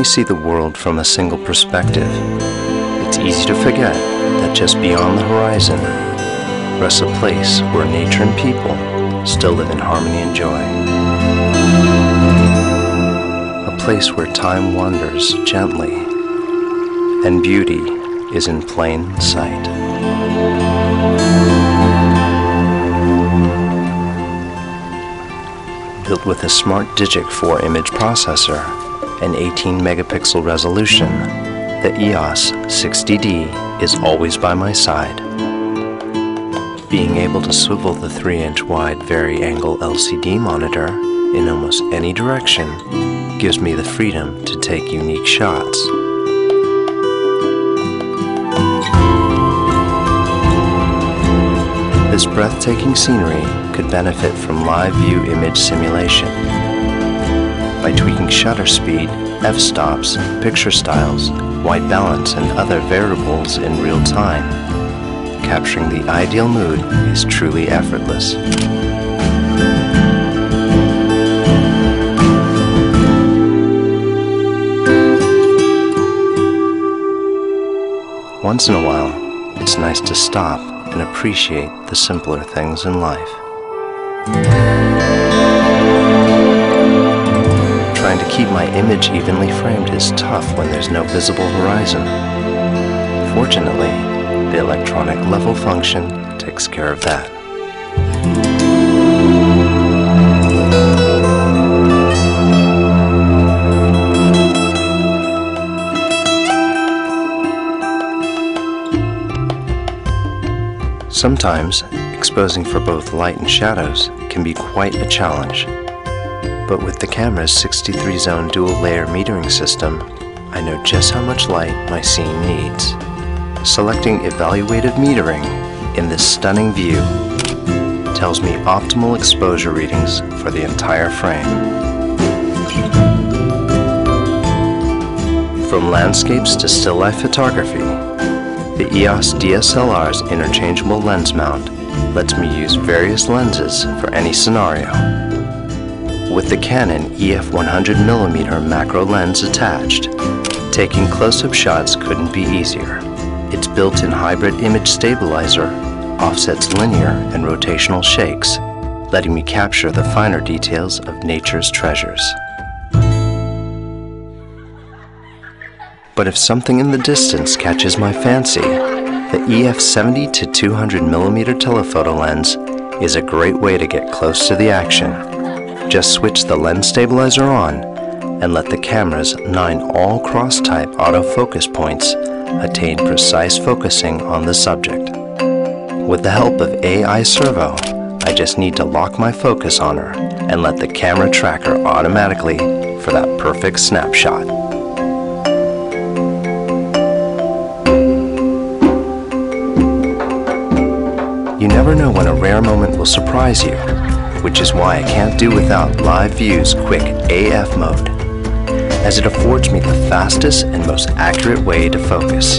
only see the world from a single perspective, it's easy to forget that just beyond the horizon rests a place where nature and people still live in harmony and joy. A place where time wanders gently and beauty is in plain sight. Built with a smart Digic 4 image processor and 18 megapixel resolution, the EOS 60D is always by my side. Being able to swivel the 3-inch wide vari-angle LCD monitor in almost any direction gives me the freedom to take unique shots. This breathtaking scenery could benefit from live view image simulation. By tweaking shutter speed, f-stops, picture styles, white balance, and other variables in real time, capturing the ideal mood is truly effortless. Once in a while, it's nice to stop and appreciate the simpler things in life. Trying to keep my image evenly framed is tough when there's no visible horizon. Fortunately, the electronic level function takes care of that. Sometimes, exposing for both light and shadows can be quite a challenge. But with the camera's 63-zone dual-layer metering system, I know just how much light my scene needs. Selecting evaluative metering in this stunning view tells me optimal exposure readings for the entire frame. From landscapes to still life photography, the EOS DSLR's interchangeable lens mount lets me use various lenses for any scenario. With the Canon EF 100mm macro lens attached, taking close-up shots couldn't be easier. Its built-in hybrid image stabilizer offsets linear and rotational shakes, letting me capture the finer details of nature's treasures. But if something in the distance catches my fancy, the EF 70 to 200mm telephoto lens is a great way to get close to the action. Just switch the lens stabilizer on and let the camera's 9 all-cross-type autofocus points attain precise focusing on the subject. With the help of AI Servo, I just need to lock my focus on her and let the camera track her automatically for that perfect snapshot. You never know when a rare moment will surprise you, which is why I can't do without Live View's quick AF mode, as it affords me the fastest and most accurate way to focus.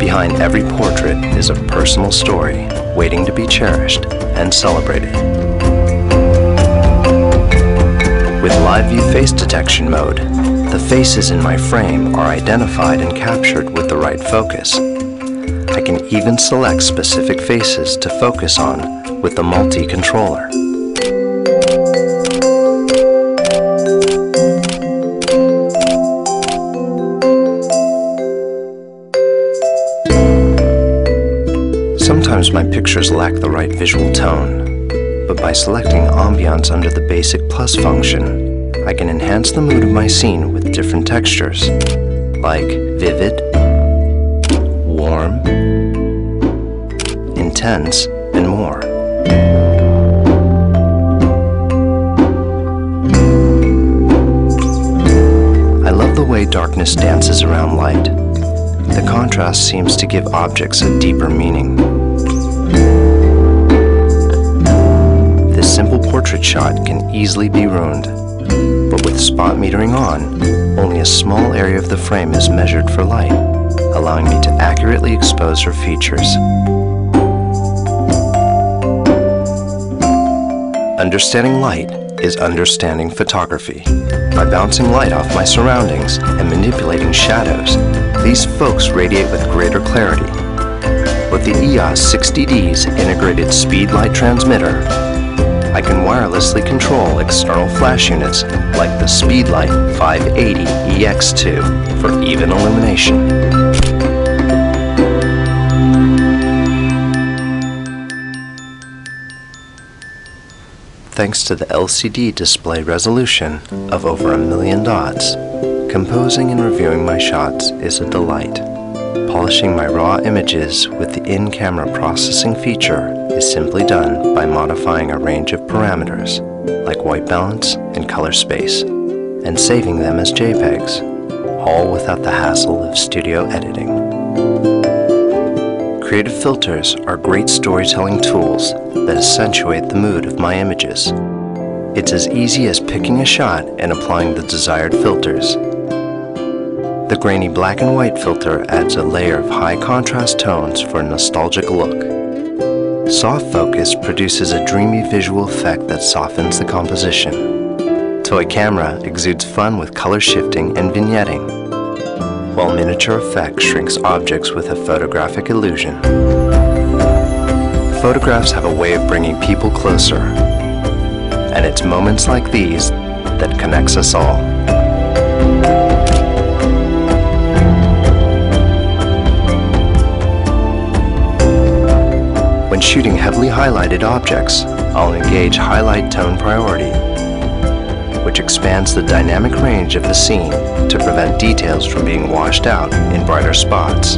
Behind every portrait is a personal story waiting to be cherished and celebrated. With Live View Face Detection mode, the faces in my frame are identified and captured with the right focus. I can even select specific faces to focus on with the multi-controller. Sometimes my pictures lack the right visual tone, but by selecting ambiance under the basic plus function, I can enhance the mood of my scene with different textures, like vivid, warm, intense, and more. I love the way darkness dances around light. The contrast seems to give objects a deeper meaning. This simple portrait shot can easily be ruined. But with spot metering on, only a small area of the frame is measured for light, allowing me to accurately expose her features. Understanding light is understanding photography. By bouncing light off my surroundings and manipulating shadows, these folks radiate with greater clarity. With the EOS 60D's integrated speed light transmitter, I can wirelessly control external flash units like the Speedlight 580 EX2 for even illumination. Thanks to the LCD display resolution of over 1 million dots, composing and reviewing my shots is a delight. Polishing my raw images with the in-camera processing feature is simply done by modifying a range of parameters like white balance and color space and saving them as JPEGs, all without the hassle of studio editing. Creative filters are great storytelling tools that accentuate the mood of my images. It's as easy as picking a shot and applying the desired filters. The grainy black and white filter adds a layer of high contrast tones for a nostalgic look. Soft focus produces a dreamy visual effect that softens the composition. Toy camera exudes fun with color shifting and vignetting, while miniature effect shrinks objects with a photographic illusion. Photographs have a way of bringing people closer, and it's moments like these that connects us all. When shooting heavily highlighted objects, I'll engage highlight tone priority, which expands the dynamic range of the scene to prevent details from being washed out in brighter spots.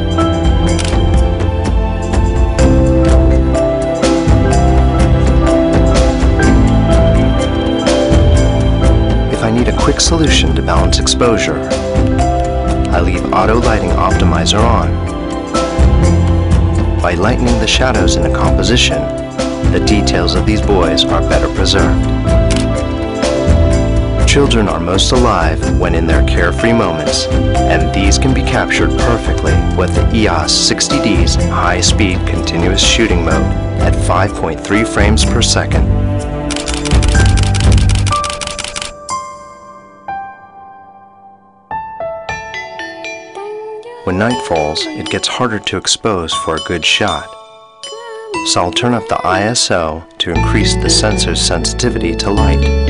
If I need a quick solution to balance exposure, I leave Auto Lighting Optimizer on. By lightening the shadows in a composition, the details of these boys are better preserved. Children are most alive when in their carefree moments, and these can be captured perfectly with the EOS 60D's high-speed continuous shooting mode at 5.3 frames per second. When night falls, it gets harder to expose for a good shot. So I'll turn up the ISO to increase the sensor's sensitivity to light.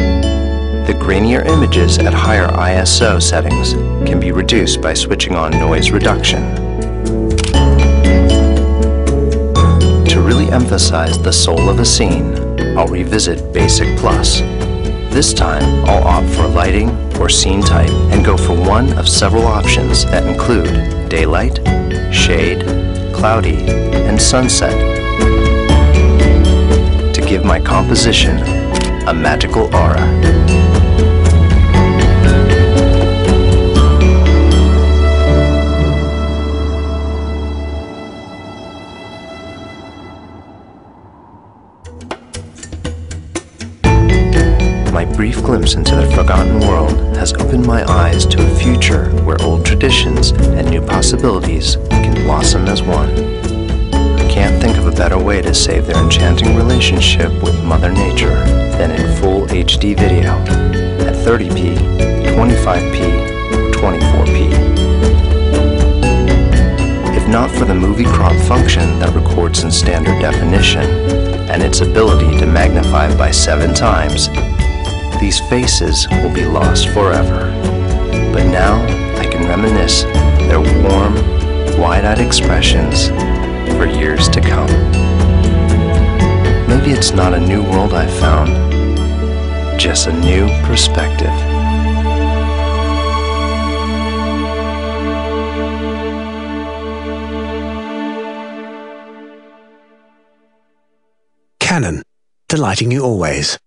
The grainier images at higher ISO settings can be reduced by switching on noise reduction. To really emphasize the soul of a scene, I'll revisit Basic Plus. This time, I'll opt for lighting or scene type and go for one of several options that include daylight, shade, cloudy, and sunset to give my composition a magical aura. My brief glimpse into the forgotten world has opened my eyes to a future where old traditions and new possibilities can blossom as one. I can't think of a better way to save their enchanting relationship with Mother Nature than in full HD video at 30p, 25p, or 24p. If not for the movie crop function that records in standard definition and its ability to magnify by 7 times, these faces will be lost forever. But now I can reminisce their warm, wide-eyed expressions for years to come. Maybe it's not a new world I've found, just a new perspective. Canon, delighting you always.